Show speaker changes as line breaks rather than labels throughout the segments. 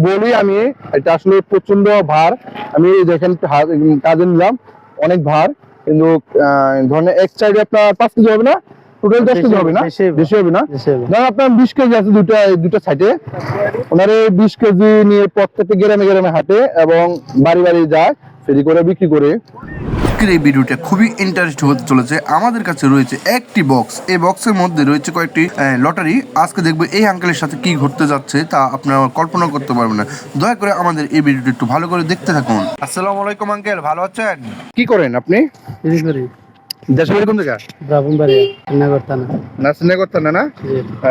বলি আমি, এটা আসলে প্রচন্ড ভার। আমি দেখেন কাজে নিলাম, অনেক ভার, কিন্তু ধরেন এক সাইডে আপনার 5 কেজি হবে না, টোটাল 10 কেজি হবে না, বেশি হবে না। ধরেন আপনার 20 কেজি আছে দুটো সাইডে। ওনারে 20 কেজি নিয়ে প্রত্যেকটা গ্রামে গ্রামে হাঁটে এবং বাড়ি বাড়ি যায়, ফেরি করে বিক্রি করে।
এই ভিডিওটা খুবই ইন্টারেস্টিং হতে চলেছে। আমাদের কাছে রয়েছে একটি বক্স, এই বক্সের মধ্যে রয়েছে কয়েকটি লটারি। আজকে দেখবো এই আঙ্কেলের সাথে কি ঘটতে যাচ্ছে তা আপনারা কল্পনা করতে পারবেন না। দয়া করে আমাদের এই ভিডিওটা একটু ভালো করে দেখতে থাকুন। আসসালামু আলাইকুম আঙ্কেল, ভালো আছেন?
কি করেন আপনি? দেশের বাড়ি কোন জায়গা?
ব্রাহ্মণবাড়িয়া, নাগরতানা।
নার্সিং করতেন না?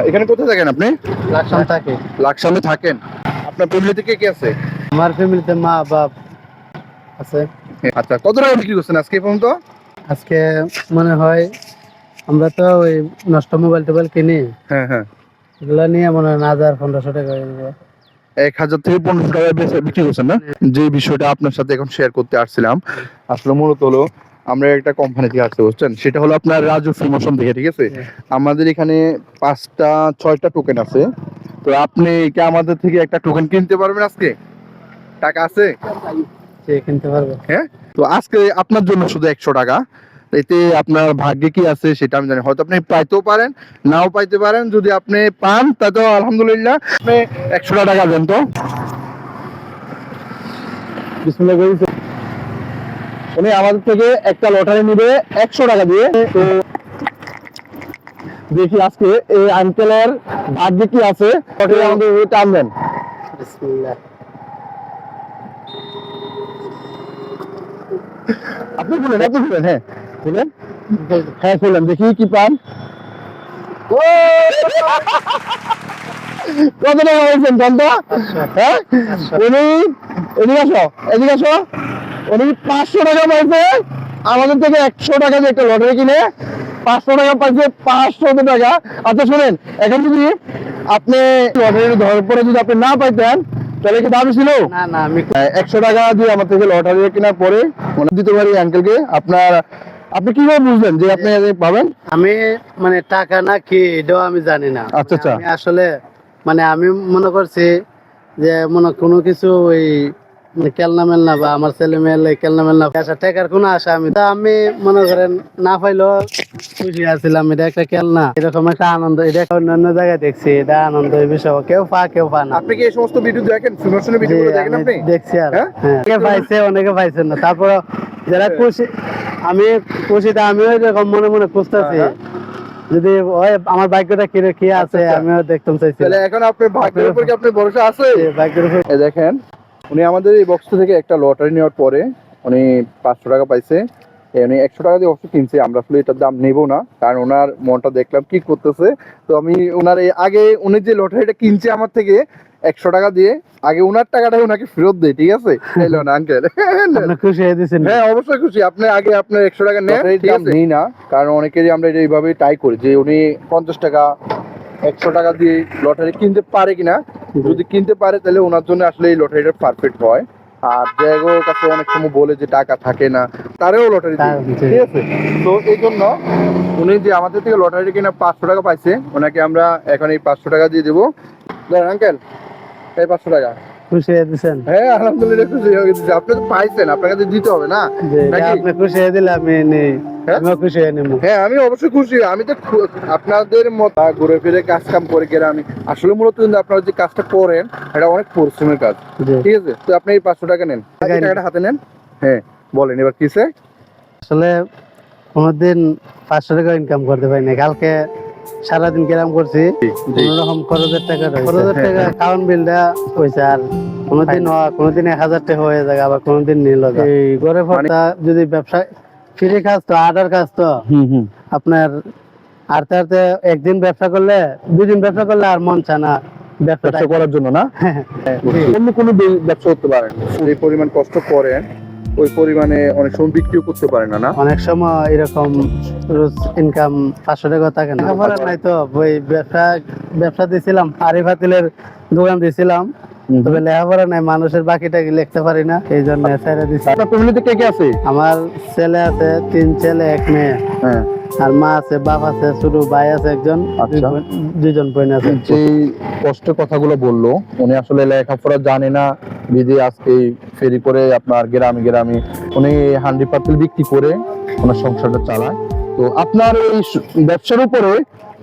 এখানে কোথায় থাকেন আপনি?
লাকসাম থাকে।
লাকসামে থাকেন। আপনার ফ্যামিলিতে কে কে আছে?
আমার ফ্যামিলিতে মা বাপ আছে।
আচ্ছা, কত টাকা বিক্রি করছেন আজকে পর্যন্ত?
আজকে মনে হয় আমরা তো ওই নষ্ট মোবাইল টোবাইল কিনি,
হ্যাঁ হ্যাঁ,
এগুলা নিয়ে মনে হয় 1000-1500 টাকা হয়ে যাবে।
1000 থেকে 1500 টাকা বিক্রি করছেন না? যে বিষয়টা আপনার সাথে এখন শেয়ার করতে আসছিলাম, আসলে মূলত হলো আমরা একটা কোম্পানি থেকে আসতে, বুঝছেন? সেটা হলো আপনার রাজু প্রমোশন থেকে, ঠিক আছে? আমাদের এখানে 5টা-6টা টোকেন আছে। তো আপনি কি আমাদের থেকে একটা টোকেন কিনতে পারবেন আজকে? টাকা আছে?
কিনতে পারবো।
হ্যাঁ, তো আজকে আপনার জন্য শুধু 100 টাকা। এতে আপনার ভাগ্যে কি আছে সেটা আমি জানি, হয়তো আপনি পাইতেও পারেন, নাও পাইতে পারেন। যদি আপনি পান তা তো আলহামদুলিল্লাহ। আপনি 100 টাকা দেন তো। বিসমিল্লাহ বলছি। উনি আমাদের থেকে একটা লটারি নিবে 100 টাকা দিয়ে। তো দেখি আজকে এই আঙ্কেলের ভাগ্যে কি আছে, লটারি আমাদের টান দেন।
বিসমিল্লাহ।
আপনি বলেন, হ্যাঁ বলেন, হ্যাঁ বলেন, দেখি কি পান। কত টাকা বলছেন জানতো? হ্যাঁ, উনি এদিকে আসো, উনি 500 টাকা পাইছে আমাদের থেকে। 100 টাকা দিয়ে একটা লটারি কিনে 500 টাকা পাইছে, 500 টাকা। আচ্ছা শোনেন, এখন যদি আপনি লটারি ধরার পরে যদি আপনি না পাইতেন তাহলে কি দাবি ছিল?
না না, আমি
100 টাকা দিয়ে আমার থেকে লটারি কেনার পরে মনে দিতে পারি আঙ্কেলকে। আপনি কিভাবে বুঝলেন যে আপনি পাবেন?
আমি মানে টাকা না কি এটাও আমি জানি না।
আচ্ছা আচ্ছা,
আমি আসলে মানে আমি মনে করছি যে কোনো কিছু ওই কেলনা মেলনা বা আমার ছেলে মেয়ে কেলনা মেলনা আশা টাকার কোনো আশা আমি মনে করেন না পাইলেও খুশি আছিলাম। এটা একটা কেলনা, এরকম একটা আনন্দ, এটা অন্যান্য জায়গায় দেখছি, এটা আনন্দের বিষয়। কেউ পা না।
আপনি কি এই সমস্ত ভিডিও দেখেন? প্রমোশনের ভিডিওগুলো দেখেন আপনি?
দেখছি আর
হ্যাঁ?
কে পাইছে, অনেকে পাইছেন না। তারপর যারা খুশি, আমি খুশিটা আমিও এরকম মনে মনে খুঁজতেছি যদি ওই আমার ভাগ্যটা কি আছে, আমিও দেখতাম চাইছি।
তাহলে এখন আপনার ভাগ্যের উপর কি আপনার ভরসা আছে?
ভাগ্যের উপর।
এই দেখেন, উনি আমাদের এই বক্স থেকে একটা লটারি নেওয়ার পরে উনি 500 টাকা পাইছে। উনি 100 টাকা দিয়ে অবশ্য কিনছে। আমরা আসলে এটার দাম নেব না, কারণ ওনার মনটা দেখলাম কি করতেছে। তো আমি ওনার আগে উনি যে লটারিটা কিনছে আমার থেকে 100 টাকা দিয়ে, আগে ওনার টাকাটা ওনাকে ফেরত দেয়, ঠিক আছে? আঙ্কেল
খুশি হয়ে দিয়েছেন?
হ্যাঁ অবশ্যই খুশি। আপনি আগে আপনার 100 টাকা নেন, নেই না, কারণ অনেকেরই আমরা এইভাবে ট্রাই করি যে উনি 50 টাকা 100 টাকা দিয়ে লটারি কিনতে পারে কিনা। যদি কিনতে পারে তাহলে ওনার জন্য আসলে এই লটারিটা পারফেক্ট হয়। আর জায়গার কাছে অনেক সময় বলে যে টাকা থাকে না, তারেও লটারি দেয়, ঠিক আছে? তো এই জন্য উনি যে আমাদের থেকে লটারি কিনা 500 টাকা পাইছে, ওনাকে আমরা এখন এই 500 টাকা দিয়ে দেবো। আঙ্কেল এই 500 টাকা।
খুশি হয়ে দিয়েছেন?
হ্যাঁ আলহামদুলিল্লাহ খুশি হয়ে গেছি। আপনি তো পাইছেন, আপনাকে তো দিতে হবে না?
আপনি খুশি হয়ে দিলে আমি নেই, আমিও খুশি হয়ে নেব।
হ্যাঁ আমি অবশ্যই খুশি। আমি তো আপনাদের মতো ঘুরে ফিরে কাজ কাম করে গেলে আমি আসলে মূলত কিন্তু আপনারা যে কাজটা করেন এটা অনেক পরিশ্রমের কাজ, ঠিক আছে? তো আপনি এই 500 টাকা নেন, টাকাটা হাতে নেন। হ্যাঁ বলেন এবার কিসে?
আসলে কোনোদিন 500 টাকা ইনকাম করতে পারি না। কালকে সারাদিন গ্রাম করছি, কোনোরকম খরচের টাকা খাওয়ান বিলটা হয়েছে। আর কোনোদিন 1000 টাকা হয়ে যায়, আবার কোনোদিন নিল। এই ঘরে ফটা যদি ব্যবসা ফ্রি কাজ তো, আডার কাজ তো আপনার আরতে আরতে একদিন ব্যবসা করলে 2 দিন ব্যবসা করলে আর মন চায় না ব্যবসা
করার জন্য না। অন্য কোনো ব্যবসা করতে পারেন, যে পরিমাণ কষ্ট করেন ওই পরিমাণে অনেক সময় বিক্রিও করতে পারেন না।
অনেক সময় এরকম রোজ ইনকাম 500 টাকা থাকে না। নাই তো ওই ব্যবসা দিয়েছিলাম, আরি ফাতিলের দোকান দিয়েছিলাম, তবে লেখাপড়া নাই, মানুষের বাকিটা লিখতে পারি না, এই জন্য ছেড়ে দিচ্ছি।
আপনার ফ্যামিলিতে কে কে আছে?
আমার ছেলে আছে, 3 ছেলে 1 মেয়ে।
হ্যাঁ,
আর মা আছে, বাপ আছে, ছোট ভাই আছে একজন,
আচ্ছা।
দুইজন বোন আছে।
যে কষ্ট কথাগুলো বললো, উনি আসলে লেখাপড়া জানে না বিধি আজকে ফেরি করে আপনার গ্রামে গ্রামে উনি হান্ডি পাতিল বিক্রি করে ওনার সংসারটা চালায়। তো আপনার এই ব্যবসার উপরে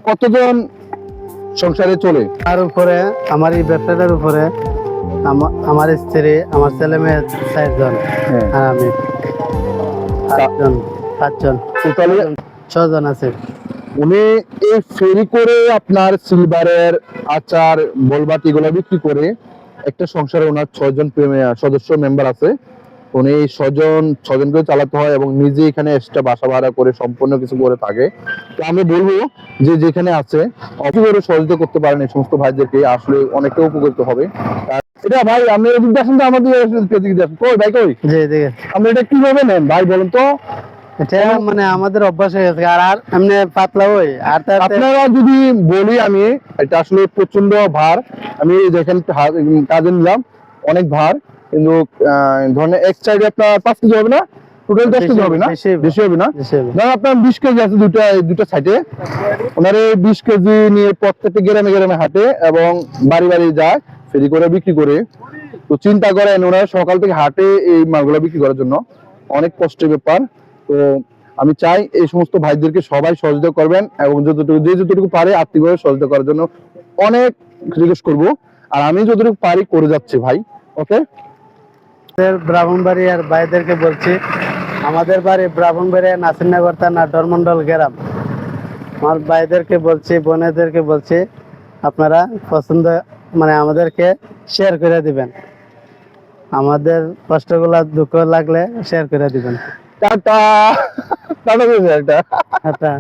কতজন সংসারে চলে?
তার উপরে আমার এই ব্যবসাটার উপরে আমার স্ত্রী, আমার ছেলে মেয়ে 4 জন,
হ্যাঁ।
আর আমি 5 জন,
টোটালি
6 জন আছে।
উনি এই ফেরি করে আপনার সিলভারের আচার বলবাটি এগুলো বিক্রি করে একটা সংসারে ওনার 6 জন সদস্য মেম্বার আছে। উনি এই 6 জনকে চালাতে হয় এবং নিজে এখানে এক্সট্রা বাসা ভাড়া করে সম্পূর্ণ কিছু করে থাকে। তো আমি বলবো যে যেখানে আছে অপরে সহযোগিতা করতে পারেন এই সমস্ত ভাইদেরকে, আসলে অনেকটা উপকৃত হবে। আর এটা ভাই আপনি এদিক দিয়ে আসেন তো, আমাদের এদিক দিয়ে আসেন। কই ভাই কই,
জি দেখে
আপনি এটা কিভাবে নেন ভাই বলেন তো?
এটা মানে আমাদের অভ্যাস হয়ে গেছে, আর এমনি পাতলা হই আর তাতে
আপনারা যদি বলি, আমি এটা আসলে প্রচন্ড ভার। আমি দেখেন কাজে নিলাম, অনেক ভার, কিন্তু ধরেন এক সাইডে আপনার 5 কেজি হবে না, টোটাল 10 কেজি হবে না, বেশি হবে না। ধরেন আপনার 20 কেজি আছে দুটা সাইডে। ওনারে 20 কেজি নিয়ে প্রত্যেকটা গ্রামে গ্রামে হাঁটে এবং বাড়ি বাড়ি যায় ফেরি করে বিক্রি করে। তো চিন্তা করেন ওনারা সকাল থেকে হাঁটে এই মালগুলো বিক্রি করার জন্য, অনেক কষ্টের ব্যাপার। তো আমি চাই এই সমস্ত ভাইদেরকে সবাই সহযোগিতা করবেন এবং যতটুকু পারে আর্থিকভাবে সহযোগিতা করার জন্য অনেক রিকোয়েস্ট করব। আর আমি যতটুকু পারি করে যাচ্ছি ভাই। ওকে,
ব্রাহ্মণবাড়িয়ার ভাইদেরকে বলছি, আমাদের বাড়ি ব্রাহ্মণবাড়িয়া নাসিরনগর থানা ডরমন্ডল গ্রাম। আমার ভাইদেরকে বলছি, বোনেদেরকে বলছি, আপনারা পছন্দ মানে আমাদেরকে শেয়ার করে দিবেন, আমাদের কষ্টগুলা দুঃখ লাগলে শেয়ার করে দিবেন।
Tata tata.
আচ্ছা।